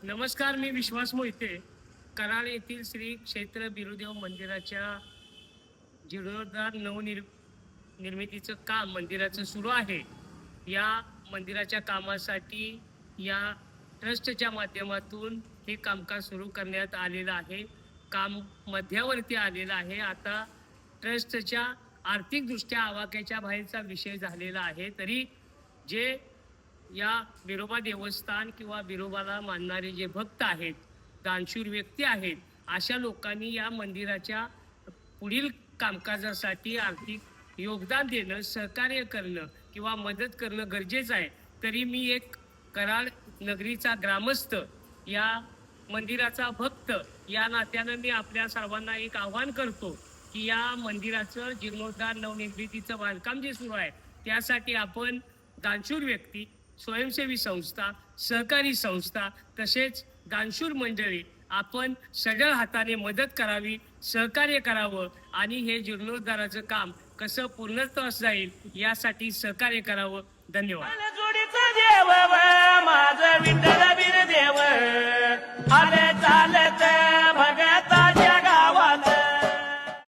नमस्कार, मी विश्वास मोहिते. कराड येथील श्री क्षेत्र बिरुदेव मंदिराच्या जीर्णोद्धार निर्मितीचं काम मंदिराचं सुरू आहे. या मंदिराच्या कामासाठी या ट्रस्टच्या माध्यमातून हे कामकाज सुरू करण्यात आलेलं आहे. काम मध्यावरती आलेलं आहे. आता ट्रस्टच्या आर्थिकदृष्ट्या आवाक्याच्या बाहेरचा विषय झालेला आहे. तरी जे या बिरोबा देवस्थान किंवा बिरोबाला मानणारे जे भक्त आहेत, दानशूर व्यक्ती आहेत, अशा लोकांनी या मंदिराच्या पुढील कामकाजासाठी आर्थिक योगदान देणं, सहकार्य करणं किंवा मदत करणं गरजेचं आहे. तरी मी एक कराड नगरीचा ग्रामस्थ, या मंदिराचा भक्त या नात्यानं मी आपल्या सर्वांना एक आव्हान करतो की या मंदिराचं जीर्णोद्धार नवनिर्मितीचं बांधकाम जे सुरू आहे त्यासाठी आपण दानशूर व्यक्ती, स्वयंसेवी संस्था, सहकारी संस्था तसेच दानशूर मंडळी आपण सढळ हाताने मदत करावी, सहकार्य करावं आणि हे जीर्णोद्धाराचं काम कसं पूर्णत्वास जाईल यासाठी सहकार्य करावं. धन्यवाद. जोडीचा देव माझं विठ्ठल बिर देव